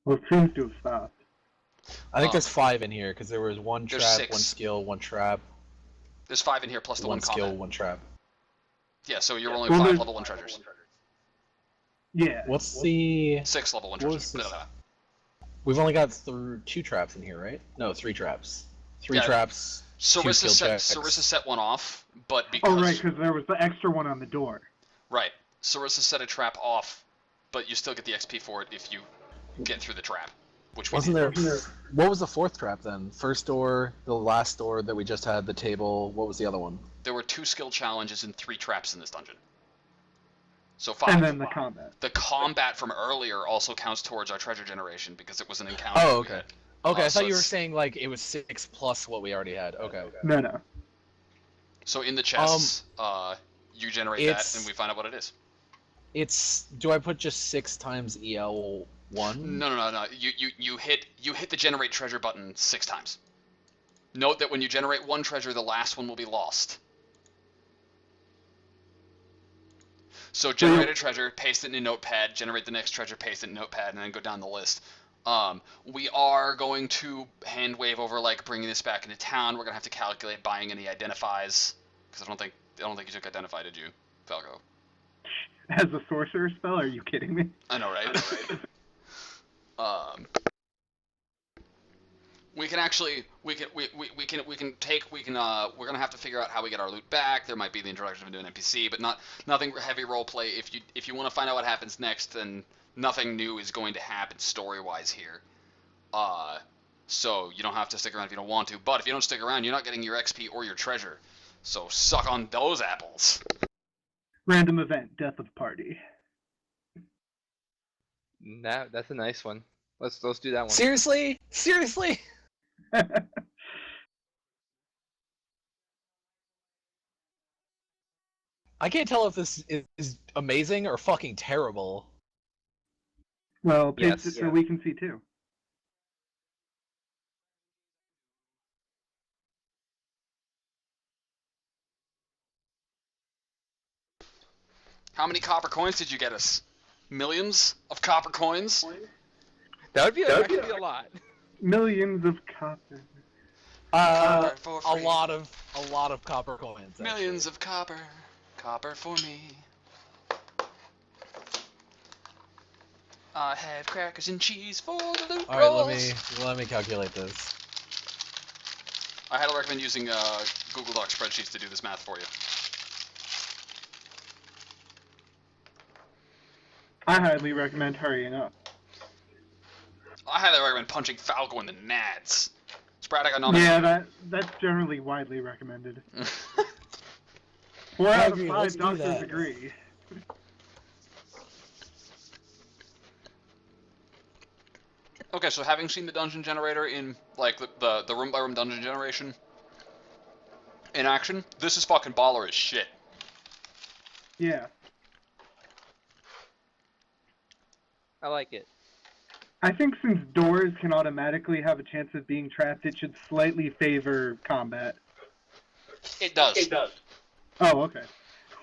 Well, it seems to have stopped. I think there's 5 in here because there was one There's trap, 6. 1 skill, 1 trap. There's 5 in here plus the 1 skill, combat. 1 trap. Yeah, so you're rolling 5 level 1 treasures. Yeah. What's the... 6 level 1 treasures. We've only got 2 traps in here, right? No, 3 traps. 3 traps. Sarissa set one off, but because... Oh, right, because there was the extra one on the door. Right. Sarissa set a trap off, but you still get the XP for it if you get through the trap. Which Wasn't there... What was the 4th trap then? First door, the last door that we just had, the table, what was the other one? There were 2 skill challenges and 3 traps in this dungeon. So 5. And then the combat. The combat from earlier also counts towards our treasure generation because it was an encounter. Oh, okay. Okay, I thought so you were saying like it was 6 plus what we already had. Okay. No. So in the chests, you generate that and we find out what it is. It's... Do I put just 6 times EL1? No. You hit the generate treasure button 6 times. Note that when you generate 1 treasure, the last one will be lost. So generate a treasure, paste it in a notepad, generate the next treasure, paste it in a notepad, and then go down the list. We are going to hand wave over like bringing this back into town. We're gonna have to calculate buying any identifies because I don't think you took identify, did you, Falco? As a sorcerer spell? Are you kidding me? I know, right? We can actually, we're gonna have to figure out how we get our loot back. There might be the introduction of a new NPC, but nothing heavy role play. If you want to find out what happens next, then nothing new is going to happen story-wise here. So you don't have to stick around if you don't want to, but if you don't stick around, you're not getting your XP or your treasure. So suck on those apples. Random event, death of party. That's a nice one. Let's do that one. Seriously? I can't tell if this is amazing or fucking terrible. Well, paste it so we can see too. How many copper coins did you get us? Millions of copper coins? That would be actually a lot. Millions of copper. A lot of copper coins. Actually. Millions of copper for me. I have crackers and cheese for the loot All right, let me calculate this. I highly recommend using Google Doc spreadsheets to do this math for you. I highly recommend hurrying up. I highly recommend punching Falco in the nads. Sporadic anomaly. Yeah, that's generally widely recommended. 4 out of 5 doctors agree. Okay, so having seen the dungeon generator in, like, the room-by-room dungeon generation in action, this is fucking baller as shit. Yeah. I like it. I think since doors can automatically have a chance of being trapped, it should slightly favor combat. It does. Oh, okay.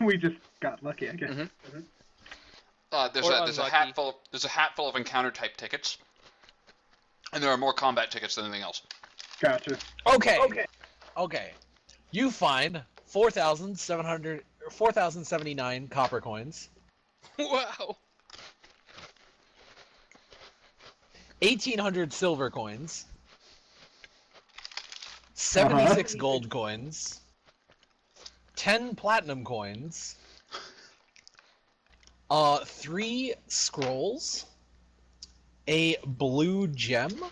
We just got lucky, I guess. There's a hat full of encounter type tickets, and there are more combat tickets than anything else. Gotcha. Okay. You find 4,079 copper coins. Wow. 1,800 silver coins, 76 gold coins, 10 platinum coins, 3 scrolls, a blue gem,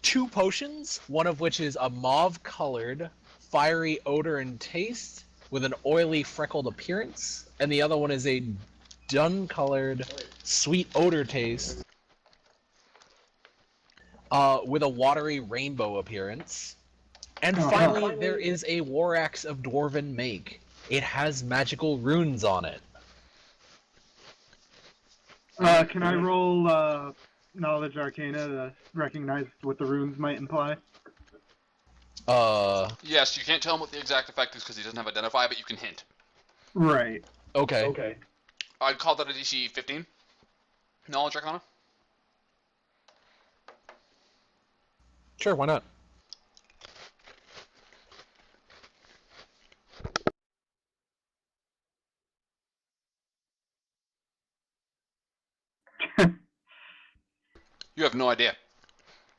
2 potions, one of which is a mauve-colored, fiery odor and taste with an oily, freckled appearance, and the other one is a dun-colored, sweet odor taste with a watery rainbow appearance. And finally, there is a war axe of dwarven make. It has magical runes on it. Can I roll Knowledge Arcana to recognize what the runes might imply? Yes, you can't tell him what the exact effect is because he doesn't have identify, but you can hint. Right. Okay. I'd call that a DC 15. Knowledge Arcana. Sure, why not? You have no idea.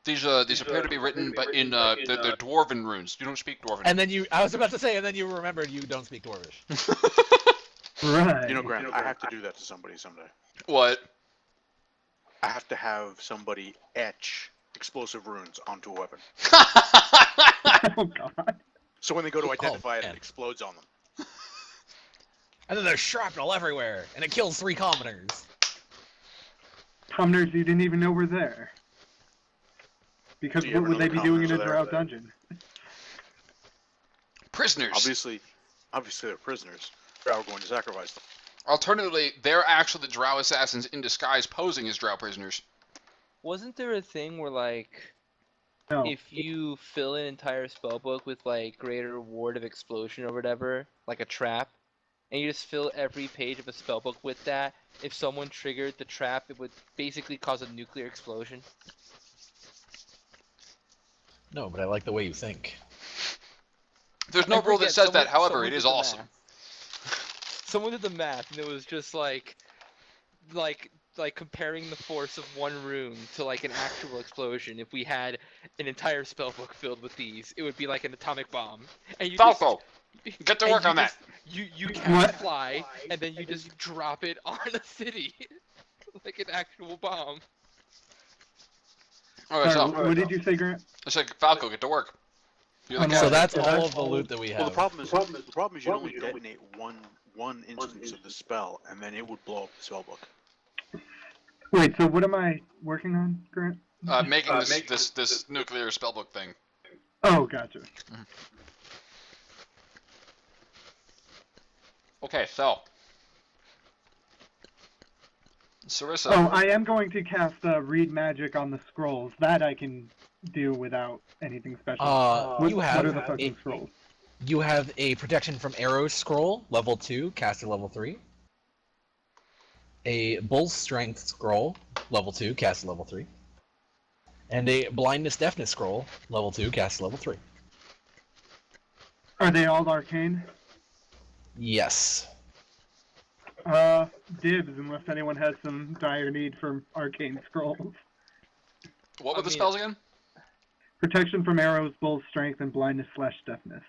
These appear to be written, but in they're dwarven runes. You don't speak dwarven. And then I was about to say, and then you remembered you don't speak Dwarvish. Right. You know, Grant, I have to do that to somebody someday. What? I have to have somebody etch explosive runes onto a weapon. Oh god. So when they go to identify it, man. it explodes on them. And then there's shrapnel everywhere, and it kills 3 commoners. Commoners you didn't even know were there. Because Do you what ever would know they the be doing in commoners a are there? Drow dungeon? Prisoners. Obviously they're prisoners. Drow are going to sacrifice them. Alternatively, they're actually the Drow assassins in disguise posing as Drow prisoners. Wasn't there a thing where like No. if you fill an entire spellbook with like greater reward of explosion or whatever, like a trap, and you just fill every page of a spellbook with that, if someone triggered the trap, it would basically cause a nuclear explosion? No, but I like the way you think. There's no I rule that forget, says that, someone- however, someone it did is the awesome. math. Someone did the math, and it was just like comparing the force of one rune to like an actual explosion. If we had an entire spellbook filled with these, it would be like an atomic bomb. And you Falco, just, get to and work you on that. just- You What? cast fly, and then you just drop it on a city, like an actual bomb. Alright, Sorry, so what did you say, Grant? I said, Falco, get to work. You're the Oh, no. So captain. that's Yeah, all of the loot that we have. Well, the problem is you only detonate one instance of the spell, and then it would blow up the spellbook. Wait, so what am I working on, Grant? Making this nuclear spellbook thing. Oh, gotcha. Okay, so Sarissa. Oh, I am going to cast Read Magic on the scrolls. That I can do without anything special. You what are the have fucking scrolls? you have a protection from arrows scroll, level 2, caster level 3. A bull strength scroll, level 2, caster level 3. And a blindness deafness scroll, level 2, caster level 3. Are they all arcane? Yes. Dibs, unless anyone has some dire need for arcane scrolls. What were I the mean- spells again? Protection from arrows, bull's strength, and blindness/deafness.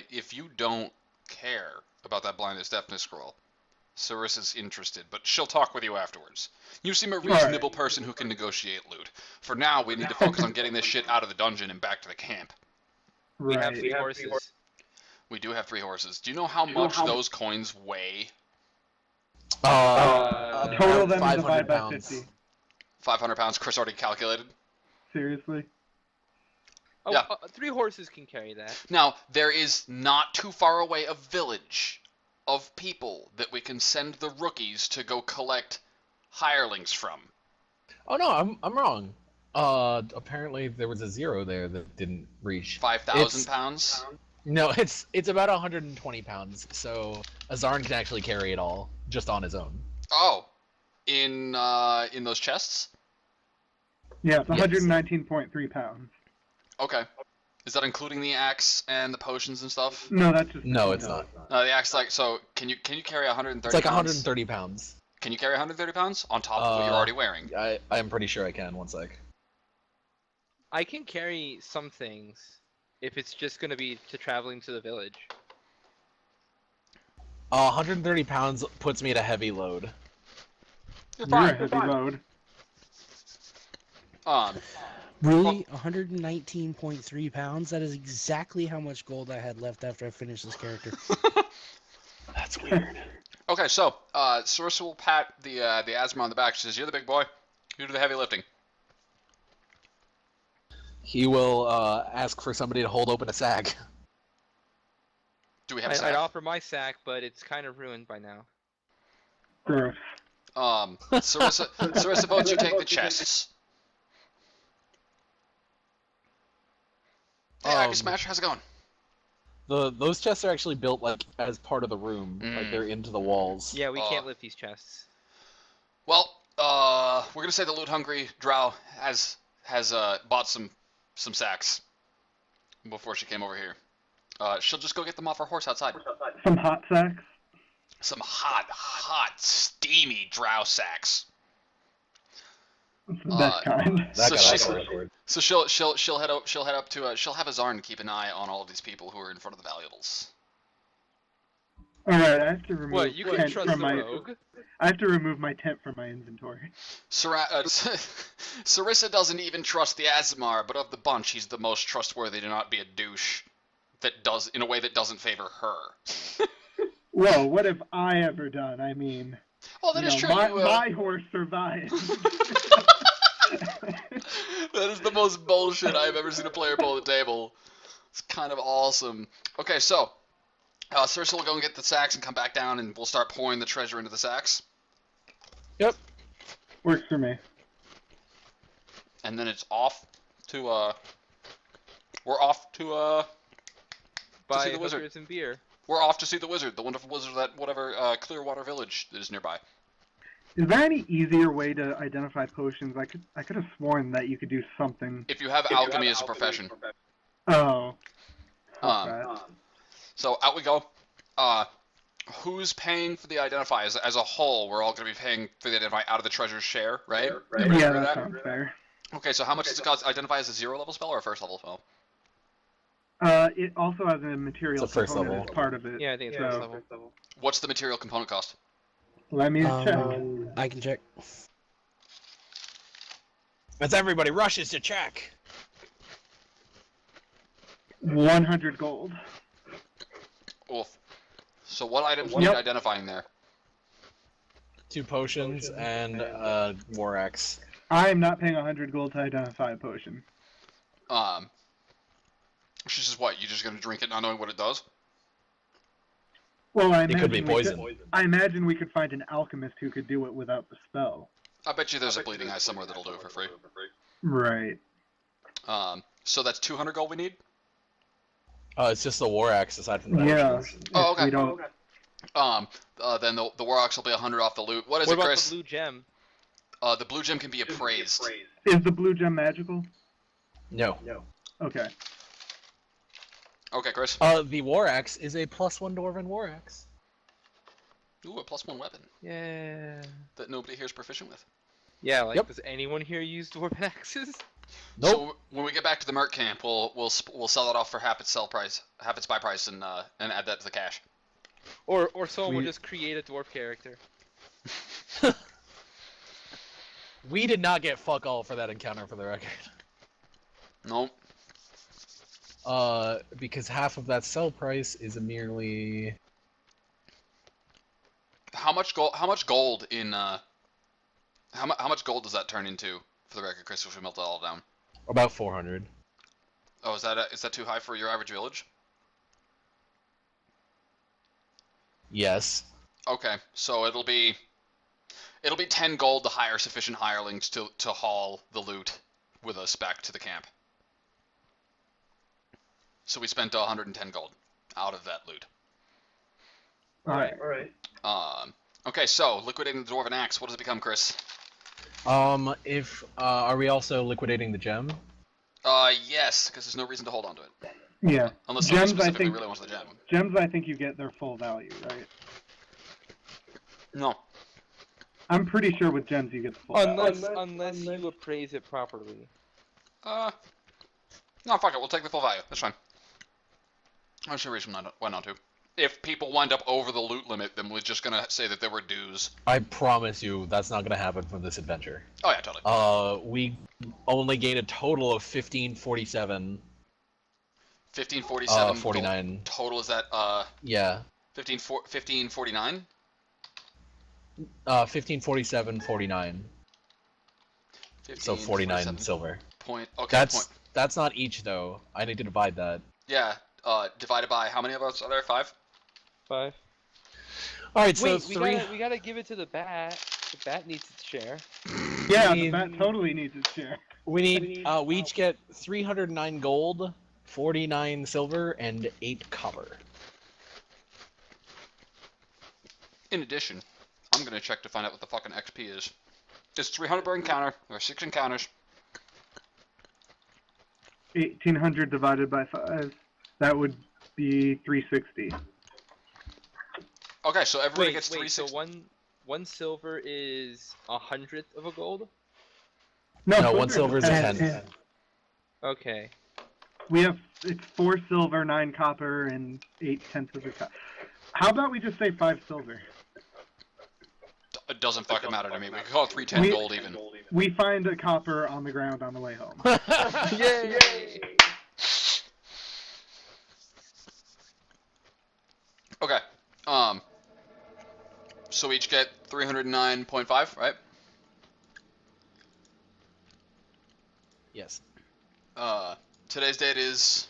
If you don't care about that blindness deafness scroll, Sarissa's interested, but she'll talk with you afterwards. You seem a reasonable person who can negotiate loot. For now, we need to focus on getting this shit out of the dungeon and back to the camp. We have Right. 3 horses. We do have 3 horses. Do you know how much those coins weigh? Total them and 500 divide by pounds. 50. 500 pounds. Chris already calculated. Seriously? Oh, Yeah. 3 horses can carry that. Now, there is not too far away a village of people that we can send the rookies to go collect hirelings from. Oh no, I'm wrong. Apparently there was a 0 there that didn't reach. 5,000 pounds? No, it's about 120 pounds, so Azarn can actually carry it all, just on his own. Oh. In those chests? Yeah, it's Yes. 119.3 pounds. Okay. Is that including the axe and the potions and stuff? No, that's just... No, it's not. The axe, so, can you carry 130 It's like pounds? 130 pounds. Can you carry 130 pounds on top of what you're already wearing? I'm pretty sure I can, one sec. I can carry some things if it's just gonna be to traveling to the village. 130 pounds puts me at a heavy load. You're You're a fine. heavy load. Really? 119.3 pounds? That is exactly how much gold I had left after I finished this character. That's weird. Okay, so, Sarissa will pat the Asthma on the back. She says, "You're the big boy. You do the heavy lifting." He will ask for somebody to hold open a sack. Do we have a I'd sack? offer my sack, but it's kind of ruined by now. Gross. Sarissa votes you take the chests. Hey, Aki Smash, how's it going? Those chests are actually built like as part of the room, like they're into the walls. Yeah, we can't lift these chests. Well, we're gonna say the loot hungry drow has bought some some sacks before she came over here. She'll just go get them off her horse outside. Some hot sacks. Some hot, steamy drow sacks. That's the best kind. So she'll head up to she'll have Azarn keep an eye on all of these people who are in front of the valuables. All right, I have to remove What, you can tent trust from the my. rogue? I have to remove my tent from my inventory. Sarissa doesn't even trust the Azimar, but of the bunch, he's the most trustworthy to not be a douche. That does in a way that doesn't favor her. Whoa, what have I ever done? I mean, Oh, that is true. My horse survived. That is the most bullshit I've ever seen a player pull at the table. It's kind of awesome. Okay, so Sarissa will go and get the sacks and come back down, and we'll start pouring the treasure into the sacks. Yep. Works for me. And then it's off to we're off to Buy see the wizard. hookers and beer. We're off to see the wizard, the wonderful wizard at whatever Clearwater Village that is nearby. Is there any easier way to identify potions? I could have sworn that you could do something. If you have alchemy as a profession. Oh. So out we go. Who's paying for the identify? As a whole, we're all going to be paying for the identify out of the treasure's share, right? Yeah, that sounds fair. Okay, so how much does it cost? Identify as a 0-level spell or a 1st level spell? It also has a material It's a first component level. as part of it. Yeah, I think it's first level. What's the material component cost? Let me check. I can check. As everybody rushes to check. 100 gold. Oof. So what items need identifying there? 2 potions and war axe. I am not paying 100 gold to identify a potion. She's just what? You just gonna drink it not knowing what it does? Well, It could be poison. I imagine we could find an alchemist who could do it without the spell. I bet you there's a bleeding eye somewhere that'll do it for free. Right. So that's 200 gold we need? It's just the war axe aside from that. Yeah. Oh, okay. We don't... Then the war axe will be 100 off the loot. What is What it, about Chris? the blue gem? The blue gem can be appraised. Is the blue gem magical? No. Okay. Okay, Chris. The war axe is a +1 dwarven war axe. Ooh, a +1 weapon Yeah. that nobody here is proficient with. Yeah, like, Yep. does anyone here use dwarven axes? Nope. So when we get back to the merc camp, we'll sell it off for half its buy price, and add that to the cash. Or someone will We- just create a dwarf character. We did not get fuck all for that encounter, for the record. Nope. Because half of that sell price is a merely... How much gold? How much gold in how much gold does that turn into? For the record, Chris, if we melt it all down. About 400. Oh, is that too high for your average village? Yes. Okay, so it'll be 10 gold to hire sufficient hirelings to haul the loot with us back to the camp. So we spent 110 gold out of that loot. Alright. Okay, so liquidating the dwarven axe. What does it become, Chris? Are we also liquidating the gem? Yes, because there's no reason to hold on to it. Yeah. Unless somebody Gems, I specifically think- really wants the gem. Gems, I think you get their full value, right? No. I'm pretty sure with gems you get the full value. Unless you appraise it properly. No, fuck it. We'll take the full value. That's fine. There's no reason why not to. If people wind up over the loot limit, then we're just gonna say that there were dues. I promise you that's not gonna happen from this adventure. Oh yeah, totally. We only gained a total of 1547. 1547. 49. Total is that Yeah. 1549? 1547.49. So 49 silver. Point. Okay. That's not each though. I need to divide that. Yeah. Divided by how many of us are there? 5. 5. All right, so Wait, three. we gotta give it to the bat. The bat needs its share. Yeah, We- that totally needs its share. We need. We each get 309 gold, 49 silver, and 8 copper. In addition, I'm gonna check to find out what the fucking XP is. It's 300 per encounter. There are 6 encounters. 1800 divided by 5. That would be 360. Okay, so everybody Wait, gets so 360. one silver is 100th of a gold? No, one silver is a 10. tenth. Okay. It's 4 silver, 9 copper, and 8/10 of a copper. How about we just say 5 silver? It doesn't fucking matter to me. We can call it 310 gold even. We find a copper on the ground on the way home. Yay! Okay. So we each get 309.5, right? Yes. Today's date is.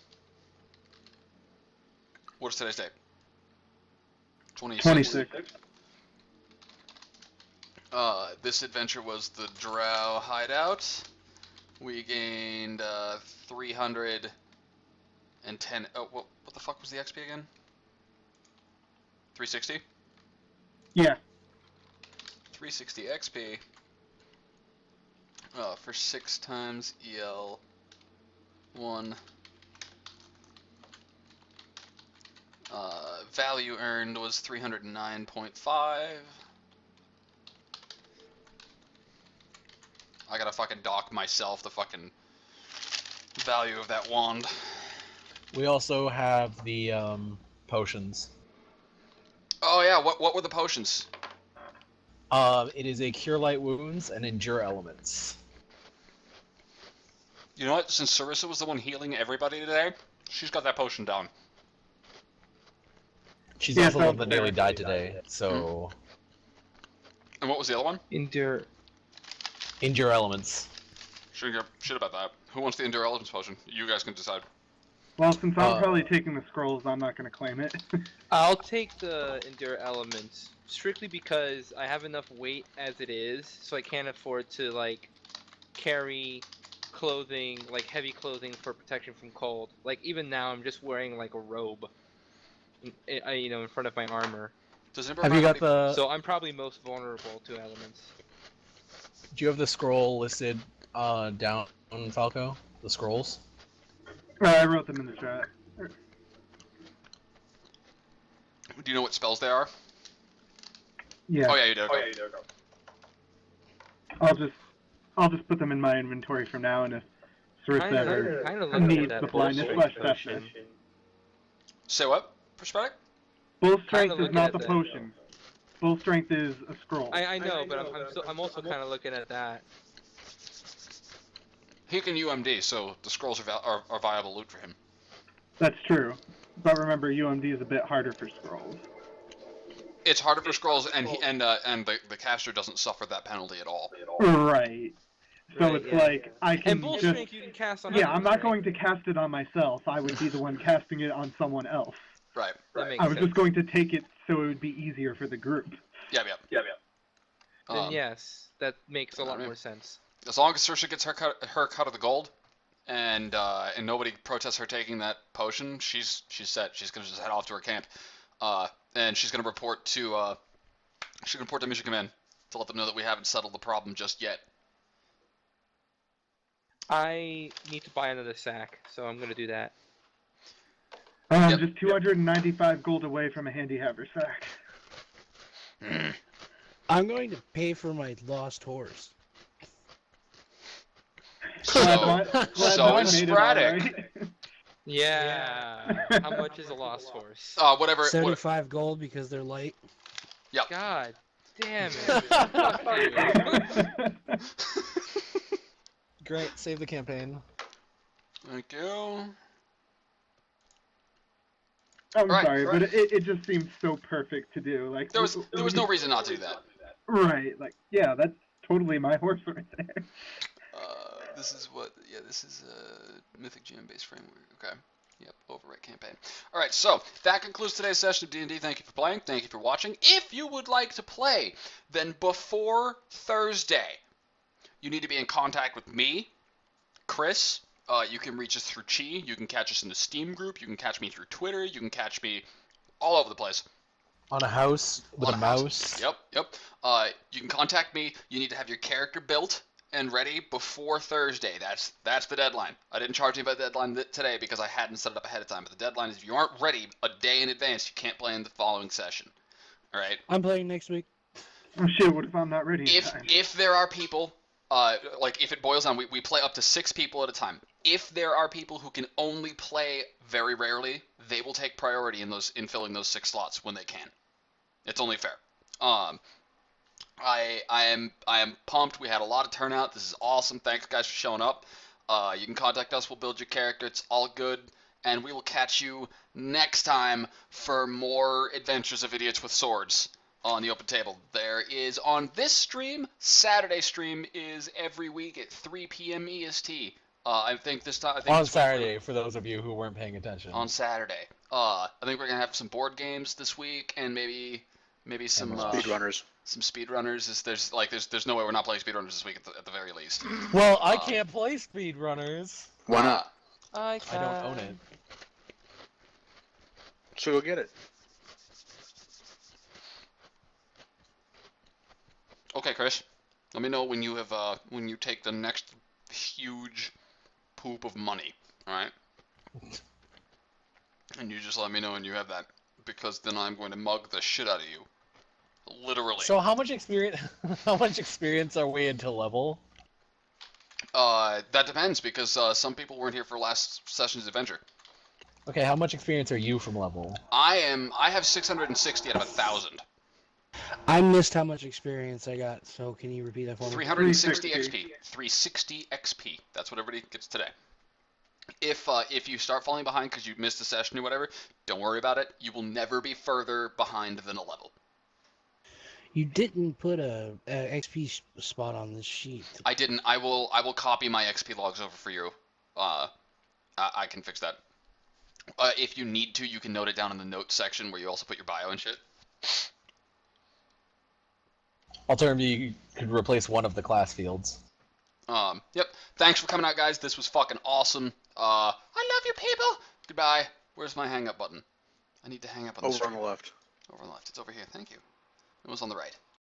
What is today's date? 26. This adventure was the Drow hideout. We gained 310. Oh, what the fuck was the XP again? 360? Yeah. 360 XP. For 6 times EL 1. Value earned was 309.5. I gotta fucking dock myself the fucking value of that wand. We also have the potions. Oh yeah, what were the potions? It is a cure light wounds and endure elements. You know what? Since Sarissa was the one healing everybody today, she's got that potion down. She's Yeah, also the one sounds that nearly fair. died today, so And what was the other one? Endure. endure elements. Shouldn't give a shit about that. Who wants the Endure Elements potion? You guys can decide. Well, since I'm Uh, probably taking the scrolls, I'm not going to claim it. I'll take the Endure Elements, strictly because I have enough weight as it is, so I can't afford to, like, carry clothing, like, heavy clothing for protection from cold. Like, even now, I'm just wearing, like, a robe, in front of my armor. Does anybody Have you remember got how many- the? So I'm probably most vulnerable to elements. Do you have the scroll listed down, Falco? The scrolls. I wrote them in the chat. Do you know what spells they are? Yeah. Oh yeah, you do. Okay. I'll just put them in my inventory for now, and if Sarissa ever Kind of looking needs at the that blindness bullshit flesh potion. session. Say what? Perspective? Bull Kinda strength is looking not at the that. potion. Bull strength is a scroll. I know, but I'm also kind of looking at that. He can UMD, so the scrolls are viable loot for him. That's true. But remember, UMD is a bit harder for scrolls. It's harder for scrolls, and the caster doesn't suffer that penalty at all. Right. So Right, it's yeah. like, I can And bull just... strength you can cast on Yeah, others, I'm not right? going to cast it on myself. I would be the one casting it on someone else. Right. That makes I was sense. just going to take it so it would be easier for the group. Yeah. Then yes, that makes a lot alright. more sense. As long as Saoirse gets her cut of the gold, and nobody protests her taking that potion, she's set. She's gonna just head off to her camp, and she's gonna report to Mission Command to let them know that we haven't settled the problem just yet. I need to buy another sack, so I'm gonna do that. Yep. Just 295 gold away from a handy haversack. I'm going to pay for my lost horse. So Glad mine is made it Sporadic. alright. Yeah. How much is a lost horse? Whatever. 75 gold because they're light. God damn it. Fuck you. Great, save the campaign. Thank you. I'm Right, sorry, right. but it just seems so perfect to do. Like There was no reason not to do that. Right, like, yeah, that's totally my horse right there. This is a Mythic GM based framework. Okay. Yep, overwrite campaign. Alright, so that concludes today's session of D&D. Thank you for playing. Thank you for watching. If you would like to play, then before Thursday, you need to be in contact with me, Chris. You can reach us through Chi. You can catch us in the Steam group. You can catch me through Twitter. You can catch me all over the place. On a house with On a a house. mouse. Yep. You can contact me. You need to have your character built and ready before Thursday. That's the deadline. I didn't charge anybody the deadline today because I hadn't set it up ahead of time. But the deadline is if you aren't ready a day in advance, you can't play in the following session. All right. I'm playing next week. Oh shit! What if I'm not ready in time? If there are people, like if it boils down, we play up to 6 people at a time. If there are people who can only play very rarely, they will take priority in filling those 6 slots when they can. It's only fair. I am pumped. We had a lot of turnout. This is awesome. Thanks guys for showing up. You can contact us. We'll build your character. It's all good. And we will catch you next time for more Adventures of Idiots with Swords on the open table. There is on this stream, Saturday stream is every week at 3 p.m. EST. I think this time on Saturday, for those of you who weren't paying attention. On Saturday. I think we're gonna have some board games this week and maybe some Speedrunners. Some speedrunners. There's no way we're not playing speedrunners this week at the very least. Well, I can't play speedrunners. Why not? I don't own it. So go get it. Okay, Chris. Let me know when you have when you take the next huge poop of money. All right. And you just let me know when you have that, because then I'm going to mug the shit out of you. Literally. So how much experience? How much experience are we into level? That depends, because some people weren't here for last session's adventure. Okay, how much experience are you from level? I have 660 out of 1,000. I missed how much experience I got, so can you repeat that for me? 360 XP. 360 XP. That's what everybody gets today. If you start falling behind because you missed a session or whatever, don't worry about it. You will never be further behind than a level. You didn't put a XP spot on this sheet. I didn't. I will copy my XP logs over for you. I can fix that. If you need to, you can note it down in the notes section where you also put your bio and shit. Alternatively, you could replace one of the class fields. Yep. Thanks for coming out, guys. This was fucking awesome. I love you, people. Goodbye. Where's my hang up button? I need to hang up on the Over screen. on the left. Over on the left. It's over here. Thank you. It was on the right.